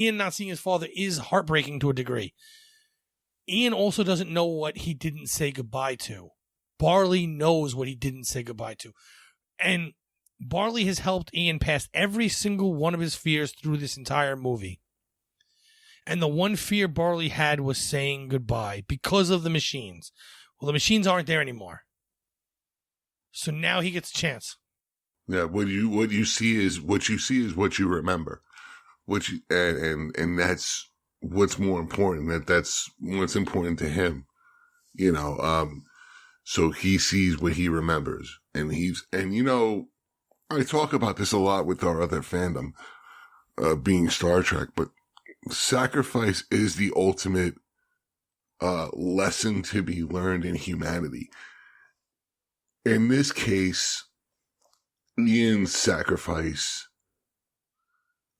Ian not seeing his father is heartbreaking to a degree. Ian also doesn't know what he didn't say goodbye to. Barley knows what he didn't say goodbye to. And Barley has helped Ian past every single one of his fears through this entire movie. And the one fear Barley had was saying goodbye because of the machines. Well, the machines aren't there anymore. So now he gets a chance. Yeah, what you see is what you remember. And that's what's more important. That's what's important to him. So he sees what he remembers. And I talk about this a lot with our other fandom, being Star Trek, but sacrifice is the ultimate lesson to be learned in humanity. In this case, Ian's sacrifice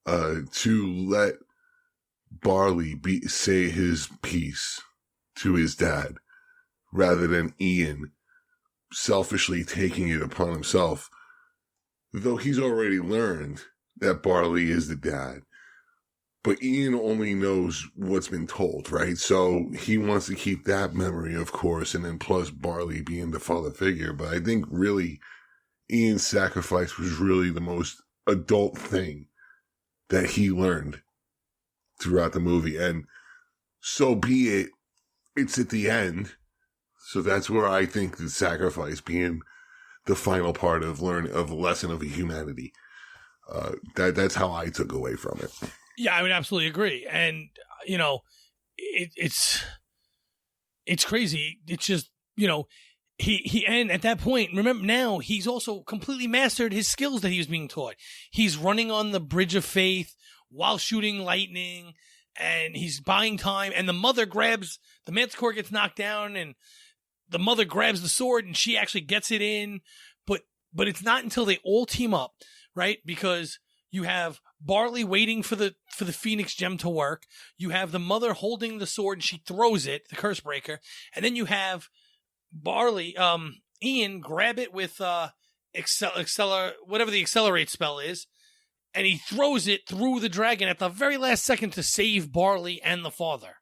to let Barley say his piece to his dad, rather than Ian selfishly taking it upon himself, though he's already learned that Barley is the dad. But Ian only knows what's been told, right? So he wants to keep that memory, of course, and then plus Barley being the father figure. But I think really Ian's sacrifice was really the most adult thing that he learned throughout the movie. And so be it, it's at the end. So that's where I think the sacrifice being the final part of the lesson of humanity. That's how I took away from it. Yeah, I would absolutely agree. And, it's crazy. It's just, and at that point, remember now, he's also completely mastered his skills that he was being taught. He's running on the bridge of faith while shooting lightning, and he's buying time, and the Manticore gets knocked down, and the mother grabs the sword, and she actually gets it in, but it's not until they all team up, right? Because you have Barley waiting for the Phoenix gem to work. You have the mother holding the sword, and she throws it, the curse breaker. And then you have Ian grab it with whatever the accelerate spell is, and he throws it through the dragon at the very last second to save Barley and the father.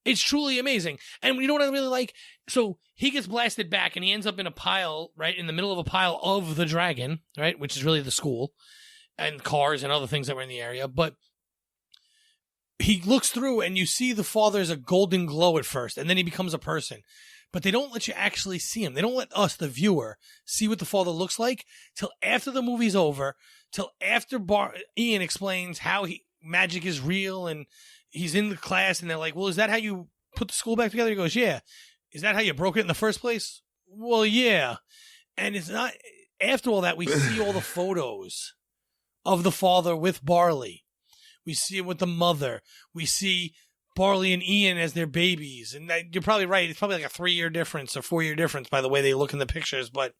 It's truly amazing. And you know what I really like? So he gets blasted back and he ends up in a pile, right? In the middle of a pile of the dragon, right? Which is really the school and cars and other things that were in the area. But he looks through and you see the father's a golden glow at first, and then he becomes a person. But they don't let you actually see him. They don't let us, the viewer, see what the father looks like till after the movie's over, till after Ian explains how magic is real, and he's in the class, and they're like, well, is that how you put the school back together? He goes, yeah. Is that how you broke it in the first place? Well, yeah. And it's not, after all that, we see all the photos of the father with Barley. We see it with the mother. We see Barley and Ian as their babies. And you're probably right. It's probably like a 3-year difference or 4-year difference by the way they look in the pictures. But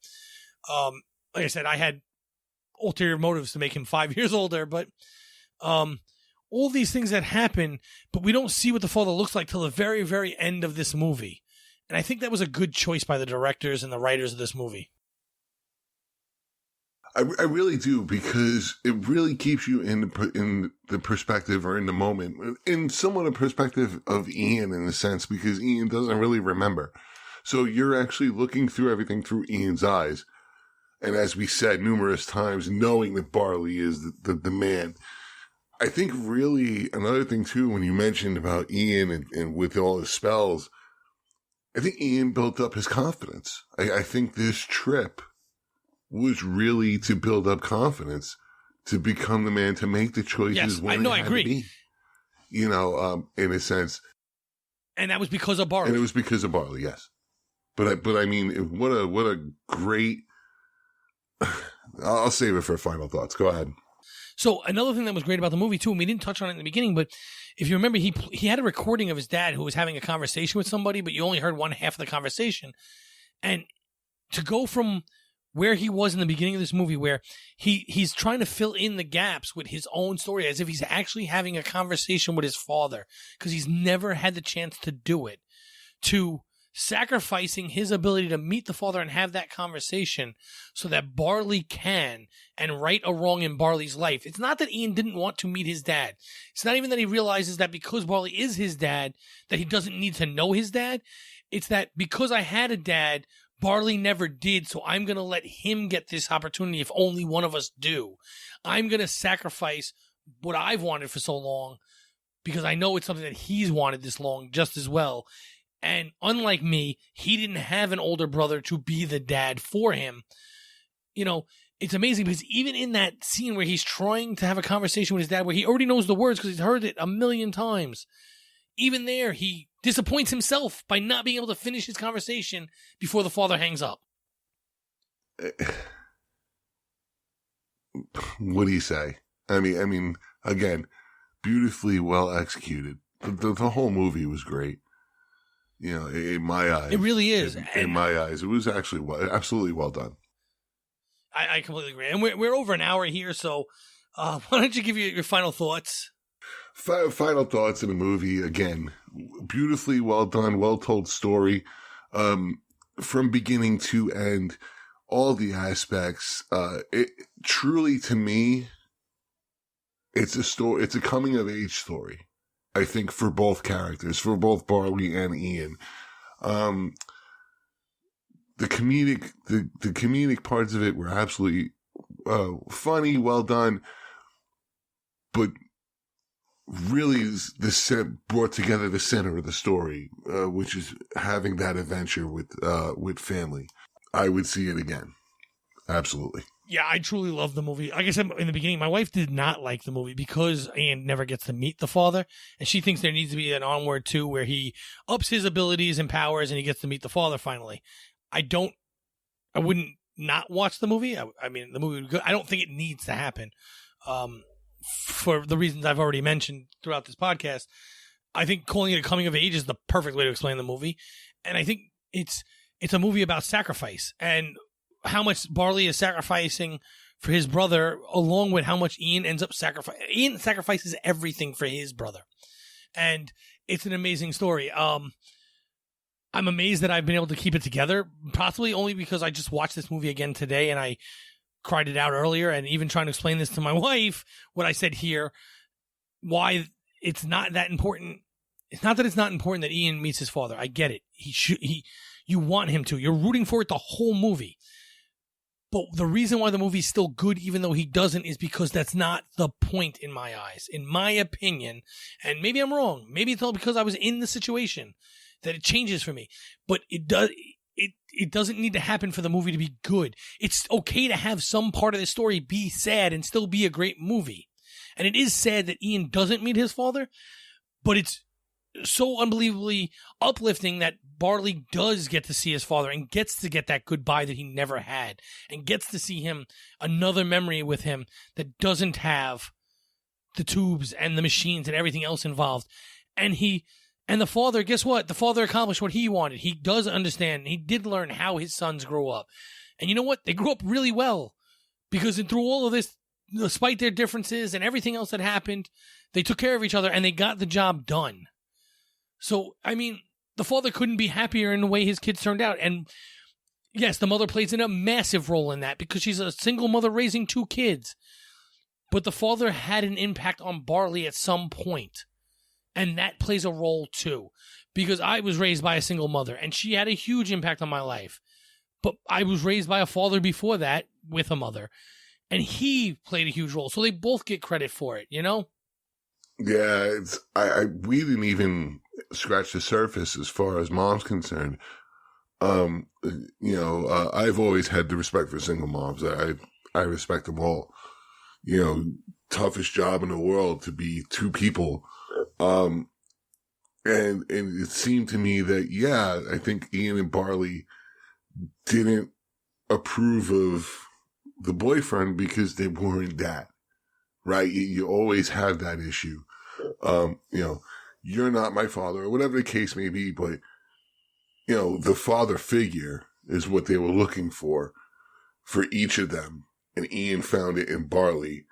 like I said, I had ulterior motives to make him 5 years older. But all these things that happen, but we don't see what the father looks like till the very, very end of this movie. And I think that was a good choice by the directors and the writers of this movie. I really do, because it really keeps you in the perspective, or in the moment, in somewhat a perspective of Ian in a sense, because Ian doesn't really remember. So you're actually looking through everything through Ian's eyes. And as we said numerous times, knowing that Barley is the man. I think really another thing too, when you mentioned about Ian and with all his spells, I think Ian built up his confidence. I think this trip was really to build up confidence, to become the man, to make the choices. Yes, when I agree. In a sense. And that was because of Barley. And it was because of Barley, yes. But I mean, what a great, I'll save it for final thoughts. Go ahead. So another thing that was great about the movie too, and we didn't touch on it in the beginning, but if you remember, he had a recording of his dad who was having a conversation with somebody, but you only heard one half of the conversation. And to go from where he was in the beginning of this movie, where he's trying to fill in the gaps with his own story, as if he's actually having a conversation with his father, because he's never had the chance to do it, to sacrificing his ability to meet the father and have that conversation so that Barley can and right a wrong in Barley's life. It's not that Ian didn't want to meet his dad. It's not even that he realizes that because Barley is his dad, that he doesn't need to know his dad. It's that because I had a dad, Barley never did, so I'm going to let him get this opportunity if only one of us do. I'm going to sacrifice what I've wanted for so long because I know it's something that he's wanted this long just as well. And unlike me, he didn't have an older brother to be the dad for him. You know, it's amazing because even in that scene where he's trying to have a conversation with his dad, where he already knows the words because he's heard it 1,000,000 times, even there, he disappoints himself by not being able to finish his conversation before the father hangs up. What do you say? I mean, again, beautifully well executed. The whole movie was great. You know, in my eyes. It really is. In my eyes, it was actually absolutely well done. I completely agree. And we're over an hour here, so why don't you give your final thoughts? Final thoughts in the movie. Again, beautifully well done, well told story. From beginning to end, all the aspects. It truly, to me, it's a story. It's a coming of age story. I think for both characters, for both Barley and Ian. The comedic parts of it were absolutely funny, well done, but really brought together the center of the story, which is having that adventure with family. I would see it again. Absolutely. Yeah, I truly love the movie. Like I said in the beginning, my wife did not like the movie because Ian never gets to meet the father. And she thinks there needs to be an Onward 2 where he ups his abilities and powers and he gets to meet the father finally. I wouldn't not watch the movie. I mean, the movie would be good. I don't think it needs to happen. For the reasons I've already mentioned throughout this podcast. I think calling it a coming of age is the perfect way to explain the movie. And I think it's a movie about sacrifice and how much Barley is sacrificing for his brother, along with how much Ian ends up sacrificing. Ian sacrifices everything for his brother. And it's an amazing story. I'm amazed that I've been able to keep it together, possibly only because I just watched this movie again today and I cried it out earlier, and even trying to explain this to my wife, what I said here, why it's not that important. It's not that it's not important that Ian meets his father. I get it. You want him to. You're rooting for it the whole movie. But the reason why the movie's still good, even though he doesn't, is because that's not the point in my eyes. In my opinion, and maybe I'm wrong. Maybe it's all because I was in the situation that it changes for me. But it doesn't need to happen for the movie to be good. It's okay to have some part of the story be sad and still be a great movie. And it is sad that Ian doesn't meet his father, but it's so unbelievably uplifting that Barley does get to see his father and gets to get that goodbye that he never had and gets to see him, another memory with him that doesn't have the tubes and the machines and everything else involved. And the father, guess what? The father accomplished what he wanted. He does understand. He did learn how his sons grew up. And you know what? They grew up really well because through all of this, despite their differences and everything else that happened, they took care of each other and they got the job done. So, I mean, the father couldn't be happier in the way his kids turned out. And yes, the mother plays in a massive role in that because she's a single mother raising 2 kids. But the father had an impact on Barley at some point. And that plays a role too. Because I was raised by a single mother and she had a huge impact on my life. But I was raised by a father before that with a mother. And he played a huge role. So they both get credit for it, you know? Yeah, we didn't even scratch the surface as far as mom's concerned. I've always had the respect for single moms. I respect them all. You know, toughest job in the world to be 2 people. And it seemed to me that, yeah, I think Ian and Barley didn't approve of the boyfriend because they weren't that, right? You always have that issue. You're not my father or whatever the case may be, but, the father figure is what they were looking for each of them. And Ian found it in Barley.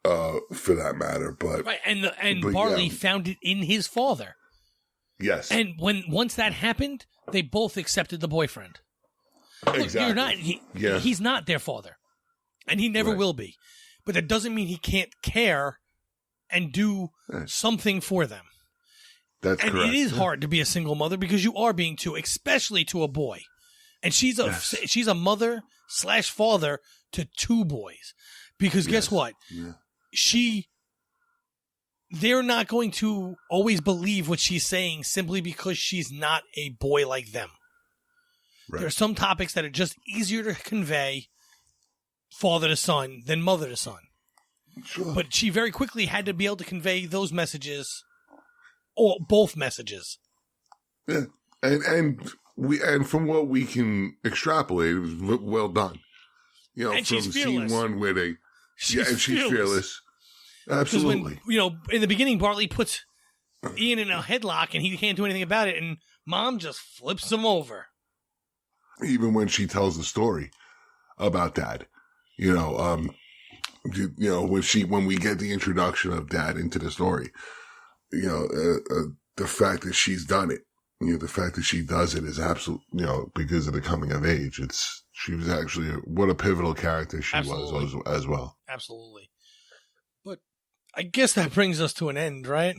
For that matter, but right, and Barley found it in his father. Yes. And once that happened, they both accepted the boyfriend. Exactly. Look, he's not their father, and he never will be. But that doesn't mean he can't care and do something for them. That's correct. And it is hard to be a single mother because you are being too, especially to a boy. And she's a mother/father to 2 boys. Because guess what? Yeah. They're not going to always believe what she's saying simply because she's not a boy like them. Right. There are some topics that are just easier to convey father to son than mother to son. Sure. But she very quickly had to be able to convey those messages, or both messages. Yeah. And from what we can extrapolate, it was well done. You know, and from scene 1 where she's fearless. Absolutely. When, in the beginning, Bartley puts Ian in a headlock and he can't do anything about it, and Mom just flips him over. Even when she tells the story about Dad, when we get the introduction of Dad into the story, the fact that she's done it, the fact that she does it is absolute, because of the coming of age. She was actually what a pivotal character she was as well. Absolutely. But I guess that brings us to an end, right?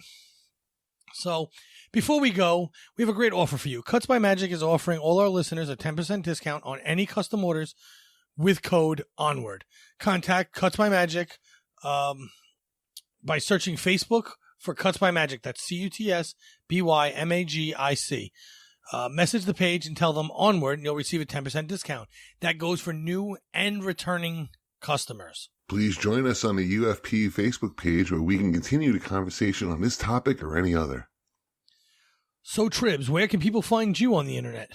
So before we go, we have a great offer for you. Cuts by Magic is offering all our listeners a 10% discount on any custom orders with code ONWARD. Contact Cuts by Magic by searching Facebook for Cuts by Magic. That's CUTSBYMAGIC. Message the page and tell them ONWARD, and you'll receive a 10% discount. That goes for new and returning customers. Please join us on the UFP Facebook page where we can continue the conversation on this topic or any other. So, Tribs, where can people find you on the internet?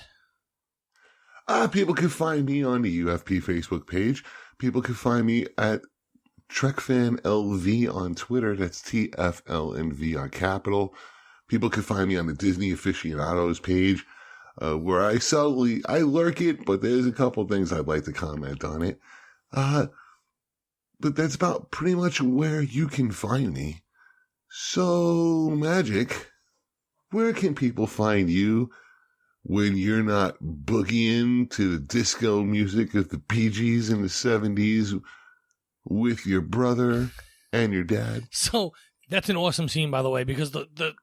People can find me on the UFP Facebook page. People can find me at TrekFanLV on Twitter. That's TFLNV on Capital. People can find me on the Disney Aficionados page, where I lurk it, but there's a couple things I'd like to comment on it. But that's about pretty much where you can find me. So, Magic, where can people find you when you're not boogieing to the disco music of the Bee Gees in the 70s with your brother and your dad? So, that's an awesome scene, by the way, because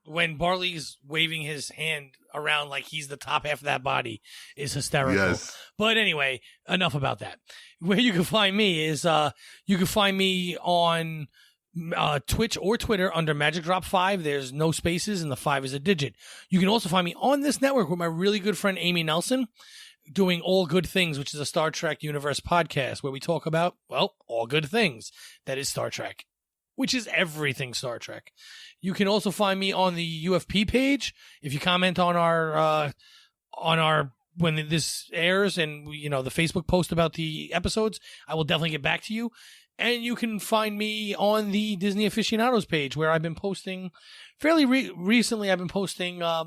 when Barley's waving his hand around like he's the top half of that body is hysterical. Yes. But anyway, enough about that. Where you can find me is you can find me on Twitch or Twitter under Magic Drop 5. There's no spaces and the 5 is a digit. You can also find me on this network with my really good friend Amy Nelson doing All Good Things, which is a Star Trek universe podcast where we talk about, well, all good things. That is Star Trek, which is everything Star Trek. You can also find me on the UFP page. If you comment on our when this airs and the Facebook post about the episodes, I will definitely get back to you. And you can find me on the Disney Aficionados page where I've been posting fairly recently. I've been posting a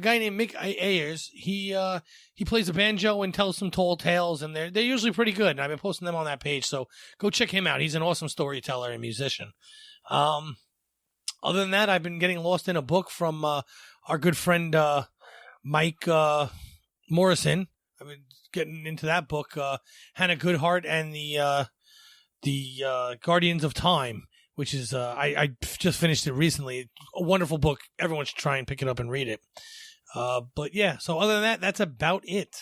guy named Mick Ayers. He plays a banjo and tells some tall tales, and they're usually pretty good. And I've been posting them on that page, so go check him out. He's an awesome storyteller and musician. Other than that, I've been getting lost in a book from our good friend Mike Morrison. I've been getting into that book, Hannah Goodhart and the Guardians of Time, which is I just finished it recently. A wonderful book. Everyone should try and pick it up and read it. But yeah, so other than that, that's about it.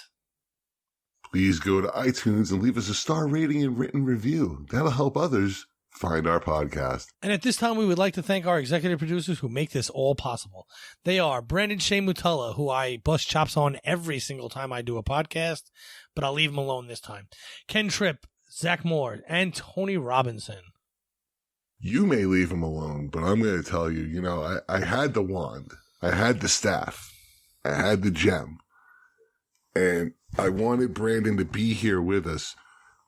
Please go to iTunes and leave us a star rating and written review. That'll help others find our podcast. And at this time, we would like to thank our executive producers who make this all possible. They are Brandon-Shea Mutala, who I bust chops on every single time I do a podcast, but I'll leave him alone this time. Ken Tripp, Zach Moore, and Tony Robinson. You may leave him alone, but I'm going to tell you, I had the wand. I had the staff. I had the gem. And I wanted Brandon to be here with us,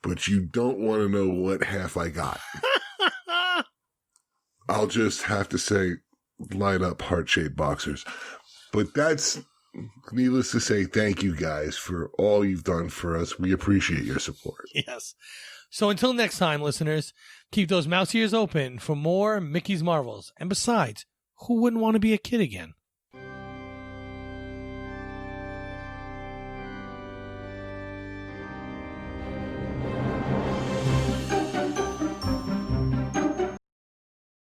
but you don't want to know what half I got. I'll just have to say, light up heart-shaped boxers. But that's, needless to say, thank you guys for all you've done for us. We appreciate your support. Yes. So until next time, listeners, keep those mouse ears open for more Mickey's Marvels. And besides, who wouldn't want to be a kid again?